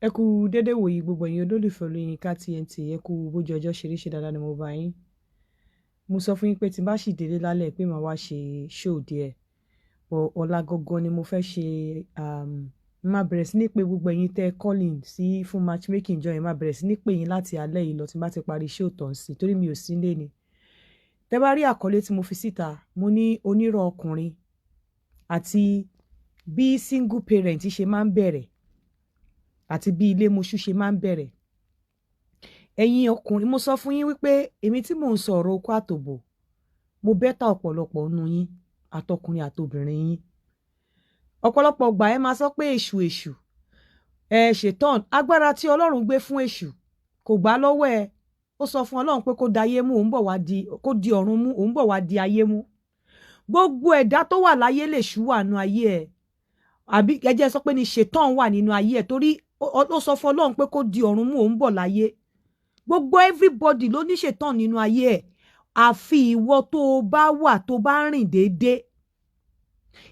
Ẹ kú dédé wòyí gbogbo ẹ̀yin olólùfẹ́ Olóyinka TNT, ẹ kú bójú ọjọ́ ṣe dáadáa ni mo bá yín. Mo sọ fún yín pé tí n bá sì délé lálẹ́ pé màá wá ṣe show díẹ̀. Ọ̀la gangan ni mo fẹ́ ṣe máa bẹ̀rẹ̀ sí ní pé gbogbo ẹ̀yin tẹ́ calling sí fún matchmaking jọ yẹn máa bẹ̀rẹ̀ sí ní pè yín láti alẹ́ yìí lọ tí n bá ti parí show tán sí torí mi ò sí nílé ni. Tẹ́ bá rí àkọlé tí mo fi síta, mo ní onírọ̀ ọkùnrin àti bí single parent ṣe máa ń bẹ̀rẹ̀ àti bí ilemosu ṣe máa ń bẹ̀rẹ̀. Ẹ̀yin ọkùnrin, mo sọ fún yín wípé èmi tí mò ń sọ ọ̀rọ̀ okó àtòbò, mo bẹ́tà ọ̀pọ̀lọpọ̀ nínú yín àtọkùnrin àtobìnrin yín. Ọ̀pọ̀lọpọ̀ gbà ẹ máa sọ pé èṣù ṣètán agbára tí Ọlọ́run gbé fún èṣù kò gbà lọ́wọ́ ẹ. Ó sọ fún Ọlọ́run pé kó da ayé mú, òun bọ̀ wá di ọ̀run mú, òun bọ̀ wá di ayé mú. Gbogbo ẹ̀dá tó wà láyé lèṣù wà nínú ayé ẹ̀. Àbí ẹ jẹ́ sọ pé ni ṣètán wà nínú ayé ẹ̀ torí ó sọ fún Ọlọ́run pé kó di ọ̀run mú, òun bọ̀ láyé. Gbogbo everybody ló ní ṣètán nínú ayé ẹ̀. Àfi ìwọ tó bá wà tó bá rìn déédéé.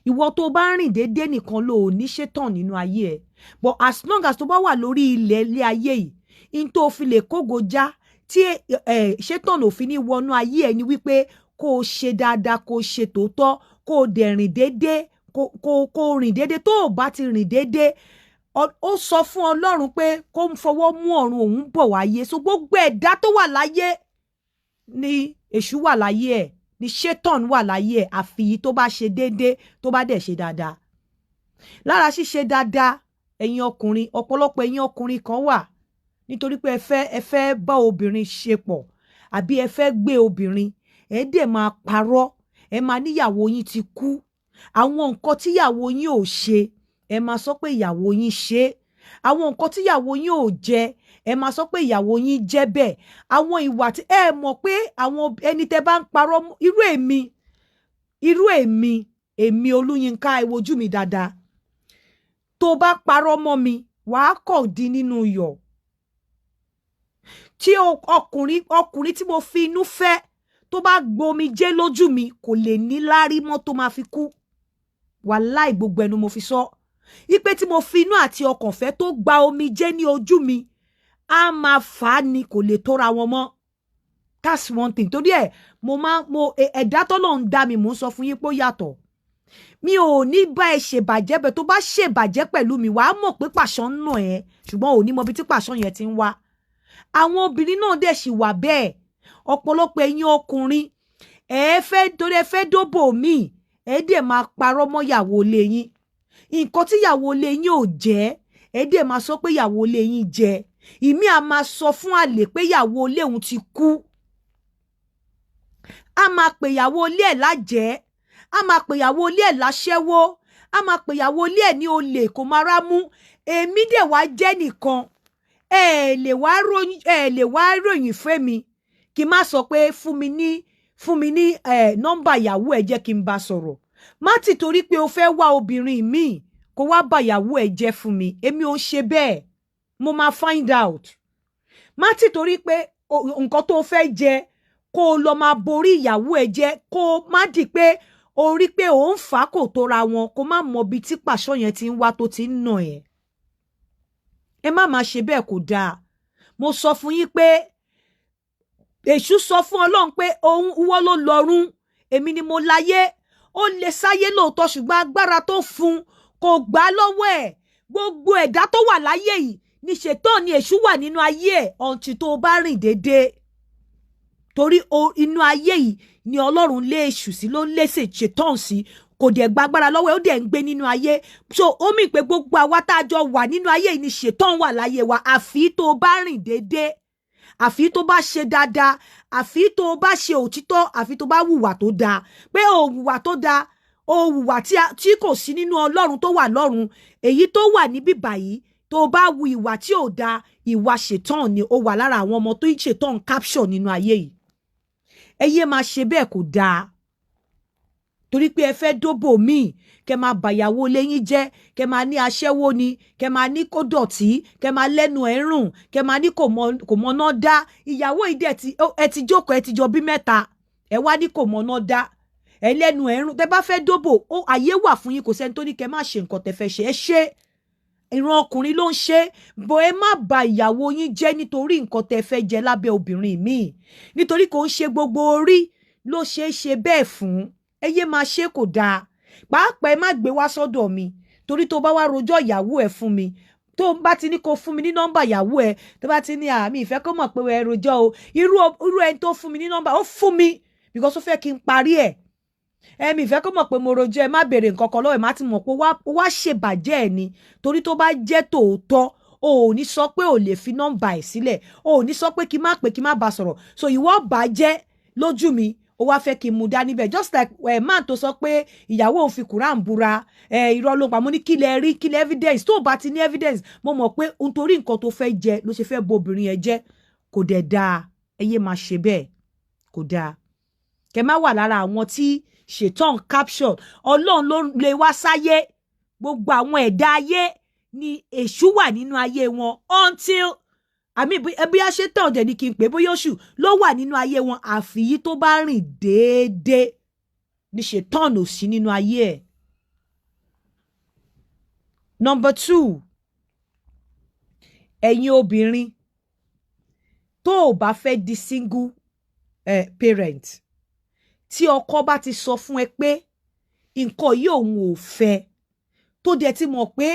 Ìwọ tó bá rìn déédéé nìkan ló ní ṣètán nínú ayé ẹ̀. But as long as tó bá wà lórí ilé ayé yìí, in tó fi lè kógo já tí ṣètán ò fi ní wọnú ayé ẹ̀ ni wípé kó o ṣe dáadáa, kó o ṣe tòótọ́, kó o dẹ̀ rìn déédéé, kó o rìn déédéé. Tó o bá ti rìn déédéé, ó sọ fún Ọlọ́run pé kó ń fọwọ́ mú ọ̀run òun bọ̀ wáyé. So gbogbo ẹ̀dá tó wà láyé ni èṣù wà láyé ẹ̀, ni ṣètán wà láyé ẹ̀, àfi tó bá ṣe déédéé, tó bá dẹ̀ ṣe dáadáa. Lára ṣíṣe dáadáa, ẹ̀yin ọkùnrin, ọ̀pọ̀lọpọ̀ ẹ̀yin ọkùnrin kan wà nítorí pé ẹ fẹ́ bá obìnrin ṣe pọ̀ àbí ẹ fẹ́ gbé obìnrin, ẹ dẹ̀ máa parọ́, ẹ máa níyàwó yín ti kú. Àwọn nǹkan tíyàwó yín ò ṣe, ẹ máa sọ pé ìyàwó yín ṣe. Àwọn nǹkan tíyàwó yín ò jẹ, ẹ máa sọ pé ìyàwó yín jẹ bẹ́ẹ̀. Àwọn ìwà tí ẹ mọ̀ pé àwọn ẹni tẹ́ bá ń parọ́ irú èmi Olúyinká, ẹ wojú mi dáadáa. Tó bá parọ́ mọ́ mi, wàá kọ̀ dín nínú iyọ̀. Tí ọkùnrin tí mo fi inú fẹ́ tó bá gbomi jẹ́ lójú mi kò lè ní lárí mọ́ tó máa fi kú. Wàláì gbogbo ẹnu mo fi sọ. Ipe tí mo fi inú àti ọkàn fẹ́ tó gba omi jẹ́ ní ojú mi, a máa fà á ni kò lè tóra wọn mọ́. That's one thing. Torí ẹ̀ ẹ̀dá tọ́lọ́run dá mi, mò ń sọ fún yín pé ó yàtọ̀. Mi ò ní bá ẹ ṣèbàjẹ́ bẹ́ẹ̀, tó bá ṣèbàjẹ́ pẹ̀lú mi wàá mọ̀ pé pàṣán ń nà ẹ́, ṣùgbọ́n ò ní mọ ibi tí pàṣán yẹn ti ń wá. Àwọn obìnrin náà dẹ̀ sì wà bẹ́ẹ̀. Ọ̀pọ̀lọpọ̀ ẹ̀yin ọkùnrin torí ẹ fẹ́ dóbò míì, ẹ dẹ̀ máa parọ́ mọ́ ìyàwó ilé yín. Nǹkan tí ìyàwó ilé yín ò jẹ́, ẹ dẹ̀ máa sọ pé ìyàwó ilé yín jẹ. Ìmí a máa sọ fún àlè pé ìyàwó ilé òun ti kú. A máa pè ìyàwó ilé ẹ̀ lájẹ́, a máa pè ìyàwó ilé ẹ̀ láṣẹ́wó, a máa pè ìyàwó ilé ẹ̀ ní olè kò máa rámú. Èmi dẹ̀ wá jẹ́ nìkan. Ẹ lè wá ròyìn fún mi kí n má sọ pé fún mi ní nọ́mbà ìyàwó ẹ̀ jẹ́ kí n bá sọ̀rọ̀. Má ti torí pé o fẹ́ wá obìnrin míì kó wá bá ìyàwó ẹ̀ jẹ́ fún mi. Èmi ò ń ṣe bẹ́ẹ̀. Mo máa find out. Má ti torí pé nǹkan tó fẹ́ jẹ kó lọ máa borí ìyàwó ẹ̀ jẹ́, kó má di pé o rí pé ò ń fà á kò tóra wọn, kó má mọ ibi tí pàṣọ yẹn ti ń wá tó ti ń nà ẹ́. Ẹ má máa ṣe bẹ́ẹ̀, kò dáa. Mo sọ fún yín pé èṣù sọ fún Ọlọ́run pé wọ́n ló lọ́run, èmi ni mo láyé. Ó lè sáyé lóòótọ́ ṣùgbọ́n agbára tó fún kò gbà lọ́wọ́ ẹ̀. Gbogbo ẹ̀dá tó wà láyé yìí ni ṣètán ni èṣù wà nínú ayé ẹ̀ ọ̀ǹtì tó bá rìn déédéé. Torí inú ayé yìí ni Ọlọ́run lé èṣù sí, ló lé ṣètán sí, kò dẹ̀ gba agbára lọ́wọ́ ẹ̀, ó dẹ̀ ń gbé nínú ayé. So ó mì pé gbogbo àwa tá a jọ wà nínú ayé yìí ni ṣètán wà láyé wa, àfi tó bá rìn déédéé, àfi tó bá ṣe dáadáa, àfi tó bá ṣe òtítọ́, àfi tó bá hùwà tó dáa. Pé o hùwà tó dáa, o hùwà tí kò sí nínú Ọlọ́run tó wà lọ́run, èyí tó wà níbí báyìí, tó bá wu ìwà tí ò dáa, ìwà ṣètán ni ó wà lára àwọn ọmọ tó ń ṣètán capture nínú ayé yìí. Ẹ yé máa ṣe bẹ́ẹ̀, kò dáa. Torí pé ẹ fẹ́ dóbò míì, kẹ máa bàyàwó léyìn jẹ́, kẹ máa ní aṣẹ́wó ni, kẹ máa ní kó dọ̀tí, kẹ máa lẹ́nu ẹ̀rùn, kẹ máa ní kò mọ̀nà dá. Ìyàwó ìdẹ ẹ ti jókòó, ẹ ti jọ bí mẹ́ta, ẹ wá ní kò mọ̀nà dá. Ẹ lẹ́nu ẹ̀rùn, tẹ bá fẹ́ dóbò, àyè wà fún yín, kò sẹ́ni tó ní kẹ má ṣe nǹkan tẹ fẹ́ ṣe. Ẹ ṣe ìran ọkùnrin ló ń ṣe bọ̀ ẹ má bà ìyàwó yín jẹ́ nítorí nǹkan tẹ́ fẹ́ jẹ lábẹ́ obìnrin míì nítorí kò ń ṣe gbogbo orí ló ṣe é ṣe bẹ́ẹ̀ fún ẹ yé máa ṣe kò dáa pàápàá ẹ má gbé wá sọ́dọ̀ mi torí tó bá wá rojọ́ ìyàwó ẹ fún mi tó bá ti ní kó fún mi ní nọ́mbà ìyàwó ẹ tó bá ti ní àmì ìfẹ́ kó mọ̀ pé ẹ rojọ́ o irú ẹni tó fún mi ní nọ́mbà ó fún mi because ó fẹ́ kí n parí ẹ̀ ẹ̀mí ìfẹ́ kó mọ̀ pé mo rojọ́ ẹ má béèrè nǹkan kan lọ́wọ́ ẹ má ti mọ̀ pé wá ṣèbàjẹ́ ẹ ni torí tó bá jẹ́ tòótọ́ o ò ní sọ pé o lè fi nọ́mbà ẹ̀ sílẹ̀ o ò ní sọ pé kí má pè kí má bá sọ̀rọ̀ so ìwọ bàjẹ́ lójú mi ó wá fẹ́ kí n mú dání bẹ́ẹ̀ just like man tó sọ pé ìyàwó òun fi Quran búra irọ́ ló pa mo ní kílẹ̀ rí kílẹ̀ evidence tó bá ti ní evidence mo mọ̀ pé nítorí nǹkan tó fẹ́ jẹ ló ṣe fẹ́ bo obìnrin yẹn jẹ́ kò dẹ̀ dáa ẹ yé máa ṣe bẹ́ẹ̀ kò dáa kẹ má wà lára àwọn tí ṣètàn caption ọlọ́run ló lè wá sáyé gbogbo àwọn ẹ̀dá ayé ni èṣù wà nínú ayé wọn until àmì ẹbí aṣetán ọ̀dẹ̀ ni kí n pè bóyá oṣù ló wà nínú ayé wọn àfìyí tó bá rìn déédéé ní ṣètàn ò sí nínú ayé ẹ̀. Number 2 ẹ̀yin obìnrin tó o bá fẹ́ di single parent tí ọkọ bá ti sọ fún ẹ pé nǹkan yìí òun ò fẹ́ tó dẹ̀ ti mọ̀ pé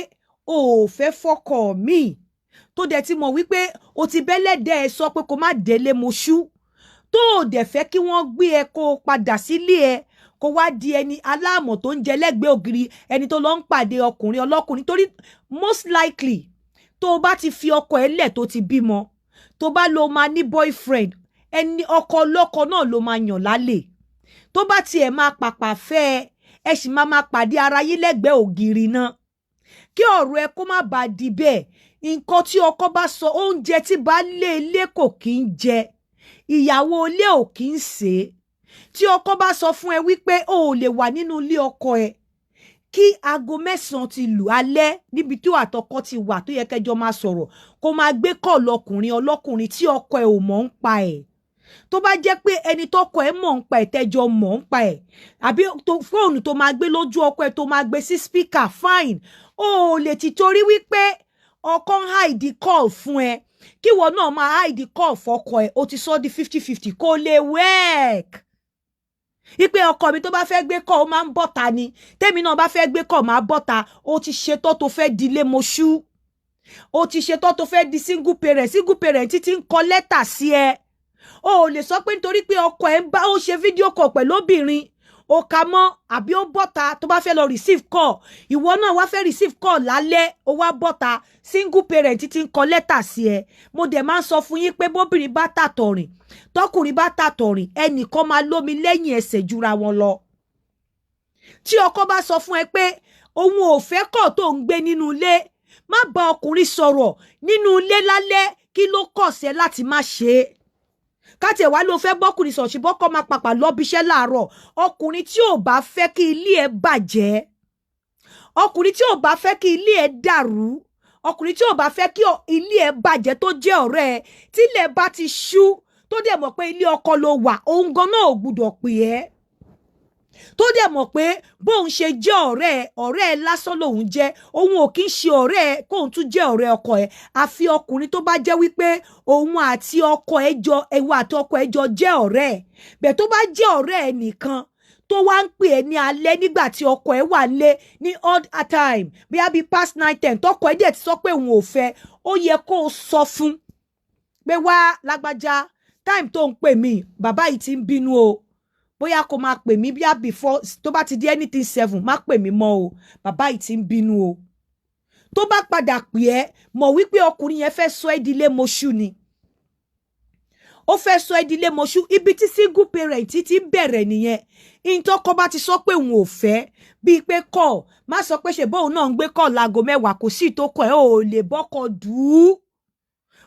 o ò fẹ́ fọ́kọ mi tó dẹ̀ ti mọ̀ wípé o ti bẹ́lẹ́dẹ̀ ẹ sọ pé kó má délé moṣú tó o dẹ̀ fẹ́ kí wọ́n gbé ẹ kó o padà sílé ẹ kó wá di ẹni aláàmọ̀ tó ń jẹ lẹ́gbẹ̀ẹ́ ògiri ẹni tó lọ ń pàdé ọkùnrin ọlọ́kùnrin torí most likely tó o bá ti fi ọkọ ẹ lẹ̀ tó ti bímọ tó bá lo máa ní boyfriend ẹni ọkọ ọlọ́kọ náà ló máa yàn lálẹ́ tó bá tiẹ̀ máa pàpà fẹ́ ẹ sì máa pàdé ara yín lẹ́gbẹ̀ẹ́ ògiri náà kí ọ̀rọ̀ ẹ kó má bàa di bẹ́ẹ̀ nǹkan tí ọkọ bá sọ oúnjẹ tí baálé ilé kò kí ń jẹ ìyàwó ilé ò kí ń sè é tí ọkọ bá sọ fún ẹ wípé o ò lè wà nínú ilé ọkọ ẹ kí aago 9 ti lù alẹ́ níbi tí àtọkọ ti wà tó yẹ kẹjọ máa sọ̀rọ̀ kó máa gbé kọ́ọ̀lù ọlọ́kùnrin tí ọkọ ẹ ò mọ̀ ń pa ẹ̀ tó bá jẹ́ pé ẹni tọ́kọ ẹ mọ̀ ń pa ẹ̀ tẹ́jọ mọ̀ ń pa ẹ̀ àbí fóònù tó máa gbé lójú ọkọ ẹ tó máa gbé sí speaker fine o ò lè ti torí wípé ọkọ ń hide call fún ẹ kí ìwọ náà máa hide call fọ́kọ ẹ o ti sọ di 50-50 kó lè work ipe ọkọ mi tó bá fẹ́ gbé call ó máa ń bọ́ta ni tèmi náà bá fẹ́ gbé call máa bọ́ta o ti ṣetán tó fẹ́ dilé moṣú o ti ṣetán tó fẹ́ di single parent títí ń kọ lẹ́tà sí ẹ o ò lè sọ pé nítorí pé ọkọ ẹ ń bá ó ṣe fídíò call pẹ̀lú obìnrin o kà mọ́ àbí ó bọ́ta tó bá fẹ́ lọ receive call ìwọ náà wá fẹ́ receive call lálẹ́ o wá bọ́ta single parent tí ń kọ lẹ́tà sí ẹ mo dẹ̀ máa ń sọ fún yín pé bóbìnrin bá tàtọ̀ rìn tọkùnrin bá tàtọ̀ rìn ẹnìkan máa lómi lẹ́yìn ẹsẹ̀ jura wọn lọ tí ọkọ bá sọ fún ẹ pé òun ò fẹ́ kọ̀ tó ń gbé nínú ilé má bá ọkùnrin sọ̀rọ̀ nínú ilé lálẹ́ kí ló kọ̀ sí ẹ láti má ṣe é káti ẹ̀ wá ló fẹ́ bọ́kùnrin sọ̀ṣì bọ́kọ́ máa pàpà lọ́bíṣẹ́ láàárọ̀ ọkùnrin tí ò bá fẹ́ kí ilé ẹ̀ bàjẹ́ ọkùnrin tí ò bá fẹ́ kí ilé ẹ̀ dàrú ọkùnrin tí ò bá fẹ́ kí ilé ẹ̀ bàjẹ́ tó jẹ́ ọ̀rẹ́ ẹ̀ tí ilẹ̀ bá ti ṣú tó dẹ̀ mọ̀ pé ilé ọkọ ló wà òun gan náà ò gbúdọ̀ pè ẹ́ tó dẹ̀ mọ̀ pé bóun ṣe jẹ́ ọ̀rẹ́ ẹ lásán lòun jẹ́ òun ò kí ń ṣe ọ̀rẹ́ ẹ kóun tún jẹ́ ọ̀rẹ́ ọkọ ẹ àfi ọkùnrin tó bá jẹ́ wípé òun àti ọkọ ẹ jọ ẹwà àti ọkọ ẹ jọ jẹ́ ọ̀rẹ́ ẹ bẹ́ẹ̀ tó bá jẹ́ ọ̀rẹ́ ẹ nìkan tó wá ń pè é ní alẹ́ nígbà tí ọkọ ẹ wà lé ní odd time bí a bí past 9-10 tọkọ ẹ dẹ̀ ti sọ pé òun ò fẹ́ ó yẹ kó o sọ fún pé wá lágbájá time tó ń pè mí bàbá yìí ti ń bínú o bóyá kó máa pè mí bíá before tó bá ti di anything 7 má pè mí mọ́ o bàbá yìí ti ń bínú o tó bá padà pè ẹ́ mọ̀ wípé ọkùnrin yẹn fẹ́ sọ ẹ́ di ilé moṣú ni ó fẹ́ sọ ẹ́ di ilé moṣú ibi tí single parent ti bẹ̀rẹ̀ nìyẹn ìtọ́kọ bá ti sọ pé òun ò fẹ́ bíi pé kọ́ má sọ pé ṣe bóun náà ń gbé kọ́ láago 10 kò sí ìtókọ̀ ẹ̀ ò lè bọ́kọ̀ dùú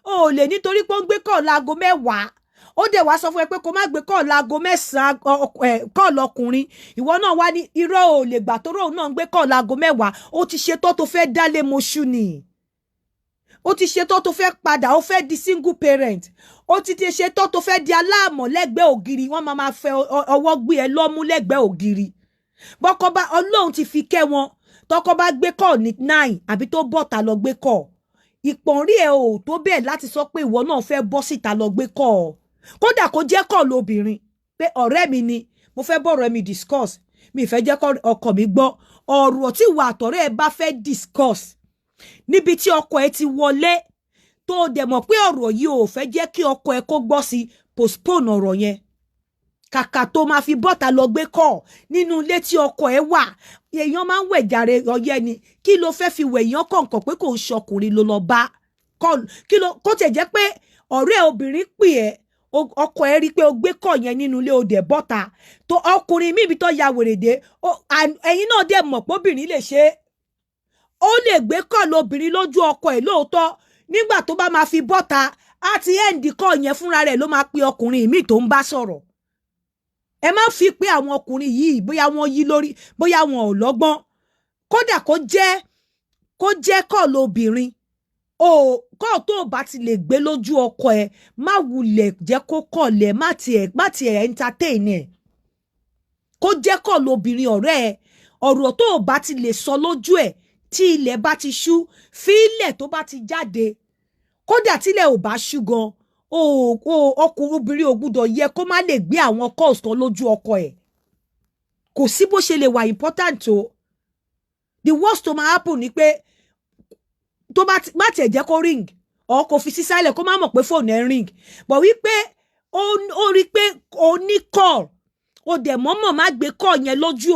ò lè nítorí pé ó ń gbé kọ́ láago 10 ó dẹ̀ wá sọ fún ẹ pé kó má gbé kọ́ọ̀lù aago 9 kọ́ọ̀lù ọkùnrin ìwọ náà wá ní irọ́ ò lè gbà tó róun náà ń gbé kọ́ọ̀lù aago 10 ó ti ṣetán tó fẹ́ dálé moṣú ni ó ti ṣetán tó fẹ́ padà ó fẹ́ di single parent ó ti ṣetán tó fẹ́ di aláàmọ̀ lẹ́gbẹ̀ẹ́ ògiri wọ́n máa fẹ́ ọwọ́ gbé ẹ lọ́mú lẹ́gbẹ̀ẹ́ ògiri bọ́kọ́ bá ọlọ́run ti fi kẹ́ wọn tọkọ bá gbé call ní 9 àbí tó bọ́ta lọ gbé call ìpọ̀nrí ẹ̀ ò tó bẹ́ẹ̀ láti sọ pé ìwọ náà fẹ́ bọ́ síta lọ gbé call kódà kó jẹ́ call lóbìnrin pé ọ̀rẹ́ mi ni mo fẹ́ bọ́ọ̀rọ̀ mi discuss mi fẹ́ jẹ́ ọkọ mi gbọ́ ọ̀rọ̀ tí ìwà àtọ̀rẹ́ ẹ bá fẹ́ discuss níbi tí ọkọ ẹ ti wọlé tó dẹ̀ mọ̀ pé ọ̀rọ̀ yìí ò fẹ́ jẹ́ kí ọkọ ẹ kó gbọ́ sí postpone ọ̀rọ̀ yẹn kàkà tó máa fi bọ́ta lọ gbé call nínú ilé tí ọkọ ẹ wà èèyàn máa ń wẹ̀ jàre ọyẹ ni kí ló fẹ́ fi wẹ̀ èèyàn kọ̀ọ̀kan pé kò ń ṣọkùnrin ló lọ bá kó tẹ̀ jẹ́ pé ọ̀rẹ́ obìnrin pè ẹ́ ọkọ ẹ rí i pé o gbé call yẹn nínú ilé o dẹ̀ bọ́ta tó ọkùnrin míì bí tó ya wèrèdè ẹ̀yin náà dẹ̀ mọ̀ pé obìnrin lè ṣe é ó lè gbé call obìnrin lójú ọkọ ẹ̀ lóòótọ́ nígbà tó bá máa fi bọ́ta á ti end call yẹn fúnra rẹ̀ ló máa pe ọkùnrin míì tó ń bá sọ̀rọ̀ ẹ má fi pé àwọn ọkùnrin yìí bóyá wọ́n yí lórí bóyá wọn ò lọ́gbọ́n kódà kó jẹ́ call obìnrin kọ́ tó bá ti lè gbé lójú ọkọ ẹ má wulẹ̀ jẹ́ kó kọ̀lẹ̀ má tiẹ̀ entertain ẹ̀ kó jẹ́ call obìnrin ọ̀rẹ́ ẹ ọ̀rọ̀ tó bá ti lè sọ lójú ẹ̀ tí ilẹ̀ bá ti ṣú fílẹ̀ tó bá ti jáde kódà tílẹ̀ ò bá ṣú gan ọkùnrin obìnrin ò gbúdọ̀ yẹ kó má lè gbé àwọn calls kan lójú ọkọ ẹ̀ kò sí bó ṣe lè wà important o the worst tó máa happen ni pé tó bá tiẹ̀ jẹ́ kó ring or kò fi sí silent kó má mọ̀ pé fóònù ẹ̀ ring but wípé ó rí pé ó ní call ó dẹ̀ mọ́mọ́ má gbé call yẹn lójú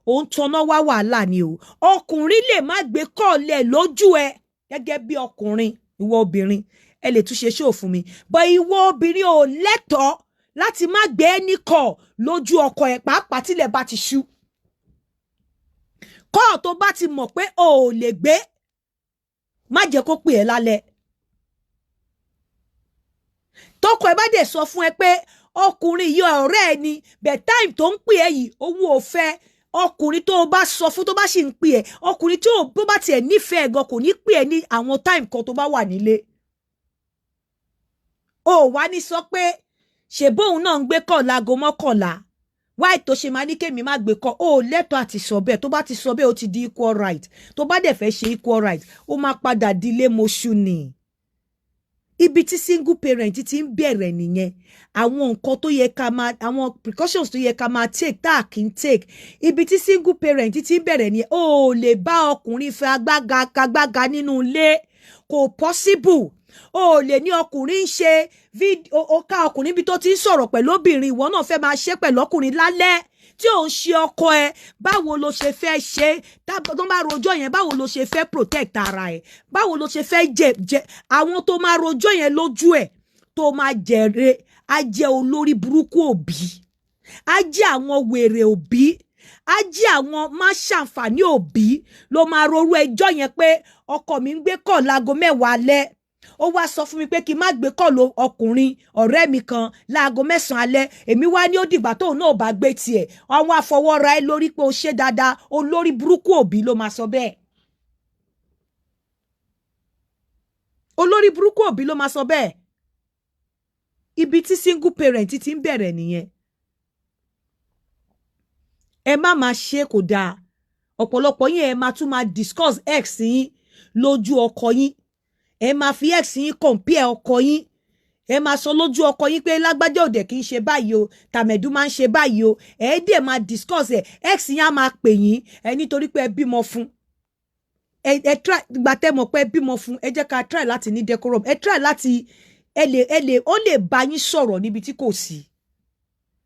òun tanná wá wàhálà ni o ọkùnrin lè má gbé call lẹ̀ lójú ẹ gẹ́gẹ́ bí ọkùnrin ìwọ obìnrin ẹ lè tún ṣe ṣó fún mi but ìwọ obìnrin ò lẹ́tọ̀ọ́ láti má gbé any call lójú ọkọ ẹ pàápàá tílẹ̀ bá ti ṣú call tó bá ti mọ̀ pé o ò lè gbé má jẹ́ kó pè ẹ́ lálẹ́ tọkọ ẹ bá dẹ̀ sọ fún ẹ pé ọkùnrin yìí ọ̀rẹ́ ẹ ni but time tó ń pè ẹ́ yìí òun ò fẹ́ ọkùnrin tó bá sọ fún tó bá sì ń pè ẹ́ ọkùnrin tó bá tiẹ̀ nífẹ̀ẹ́ gan kò ní pè ẹ́ ní àwọn time kan tó bá wà nílé o wá ní sọ pé ṣèbóun náà ń gbé call láago 11 wáì tó ṣe máa ní kémi má gbé call o lẹ́tọ̀ọ́ àti sọ bẹ́ẹ̀ tó bá ti sọ bẹ́ẹ̀ ó ti di equal right tó bá dẹ̀ fẹ́ ṣe equal right ó máa padà di ilemosu ni ibi tí single parent ti ń bẹ̀rẹ̀ nìyẹn àwọn nǹkan tó yẹ ká máa àwọn precautions tó yẹ ká máa take tá a kì í take ibi tí single parent ti ń bẹ̀rẹ̀ nìyẹn o lè bá ọkùnrin fẹ́ agbága nínú ilé kò possible o lè ní ọkùnrin ń ṣe fídíò ó ká ọkùnrin bí tó ti ń sọ̀rọ̀ pẹ̀lú obìnrin ìwọ náà fẹ́ máa ṣe pẹ̀lú ọkùnrin lálẹ́ tí ò ń ṣe ọkọ ẹ báwo lo ṣe fẹ́ ṣe tó bá rojọ́ yẹn báwo lo ṣe fẹ́ protect ara ẹ báwo lo ṣe fẹ́ jẹ àwọn tó máa rojọ́ yẹn lójú ẹ tó máa jẹ̀rẹ̀ á jẹ́ olórí burúkú òbí á jẹ́ àwọn wèrè òbí á jẹ́ àwọn má ṣàǹfààní òbí ló máa rorú ẹjọ́ yẹn pé ọkọ mi ń gbé call láago 10 alẹ́ ó wá sọ fún mi pé kí n má gbé call ọkùnrin ọ̀rẹ́ mi kan láago 9 alẹ́ èmi wá ní ó dìgbà tóun náà bá gbé tiẹ̀ àwọn afọwọ́ra ẹ lórí pé ó ṣe dáadáa olórí burúkú òbí ló máa sọ bẹ́ẹ̀ olórí burúkú òbí ló máa sọ bẹ́ẹ̀ ibi tí single parent ti ń bẹ̀rẹ̀ nìyẹn ẹ má máa ṣe kò dáa ọ̀pọ̀lọpọ̀ yín ẹ máa tún máa discuss ex yín lójú ọkọ yín ẹ máa fi ex yín compare ọkọ yín ẹ máa sọ lójú ọkọ yín pé lágbájá òde kì í ṣe báyìí o tàmẹ̀dú máa ń ṣe báyìí o ẹ dẹ̀ máa discuss ẹ ex yín á máa pè yín ẹ nítorí pé ẹ bímọ fún ẹ try gbà tẹ́ mọ̀ pé ẹ bímọ fún ẹ jẹ́ ká try láti ní decorum ẹ try láti ẹ lè ó lè bá yín sọ̀rọ̀ níbi tí kò sí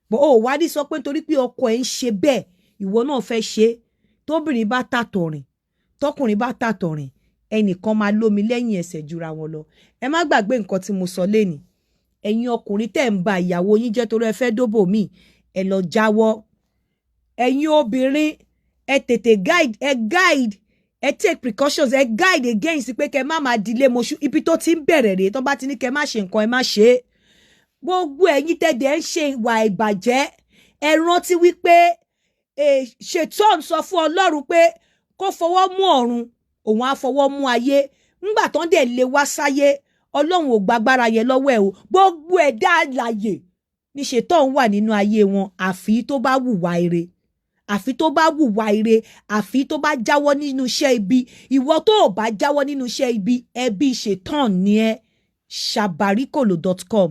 bó o wá ní sọ pé nítorí pé ọkọ ẹ ń ṣe bẹ́ẹ̀ ìwọ náà fẹ́ ṣe tóbìnrin bá tàtọ̀rìn tọkùnrin bá tàtọ̀rìn ẹnìkan máa lómi lẹ́yìn ẹsẹ̀ jura wọn lọ ẹ má gbàgbé nǹkan tí mo sọ lénìí ẹ̀yin ọkùnrin tẹ́ ń ba ìyàwó yín jẹ́ torí ẹ fẹ́ dóbò míì ẹ lọ jáwọ́ ẹ̀yin obìnrin ẹ tètè guide ẹ take precautions ẹ guide against pé kẹ má máa dilé moṣú ibi tó ti ń bẹ̀rẹ̀ rèé tó bá ti ní kẹ má ṣe nǹkan ẹ má ṣe é gbogbo ẹ̀yin tẹ́dẹ̀ ń ṣe ìwà ìbàjẹ́ ẹ rántí wípé ṣètọ́n sọ fún Ọlọ́run pé kó fọwọ́ mú ọ̀run òun á fọwọ́ mú ayé ńgbà tán dẹ̀ lé wá sáyé Ọlọ́run ò gbàgbára yẹn lọ́wọ́ ẹ̀ o gbogbo ẹ̀dá àlàyé ní ṣètọ́n wà nínú ayé wọn àfi tó bá wùwà ire àfi tó bá wùwà ire àfi tó bá jáwọ́ nínú iṣẹ́ ibi ìwọ tó ò bá jáwọ́ nínú iṣẹ́ ibi ẹbí ṣetán ni ẹ sabarikolo.com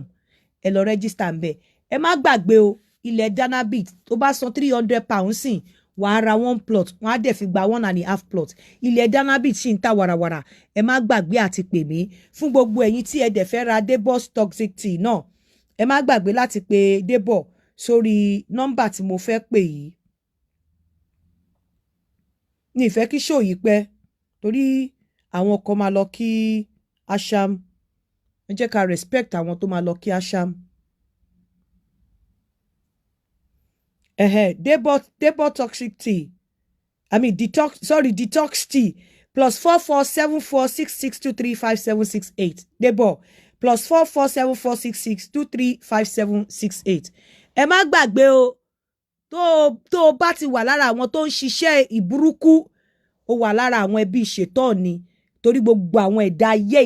ẹ lọ rẹ́gísítà ń bẹ̀ ẹ má gbàgbé o ilẹ̀ danabit tó bá san £300 sìn wàá ra 1 plot wọ́n á dẹ̀ fi gba 1.5 plot ilẹ̀ danabit sì ń ta wàràwàrà ẹ má gbàgbé àti pè mí fún gbogbo ẹ̀yin tí ẹ dẹ̀ fẹ́ ra Debo's Toxic Tea náà ẹ má gbàgbé láti pe Debo sórí nọ́mbà tí mo fẹ́ pè yìí ní ìfẹ́ kí ṣó yìí pẹ́ torí àwọn kan máa lọ kí asham ẹ jẹ́ ká respect àwọn tó máa lọ kí asham. Debo Toxic Tea detox tea +447466235768 Debo +447466235768 ẹ má gbàgbé o tó o bá ti wà lára àwọn tó ń ṣiṣẹ́ ìburúkú ó wà lára àwọn ẹbí ṣetán ni torí gbogbo àwọn ẹ̀dá ayé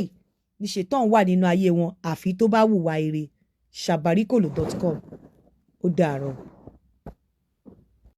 ni ṣetán wà nínú ayé wọn àfi tó bá wùwà ire sabarikolo.com ó dàárọ̀.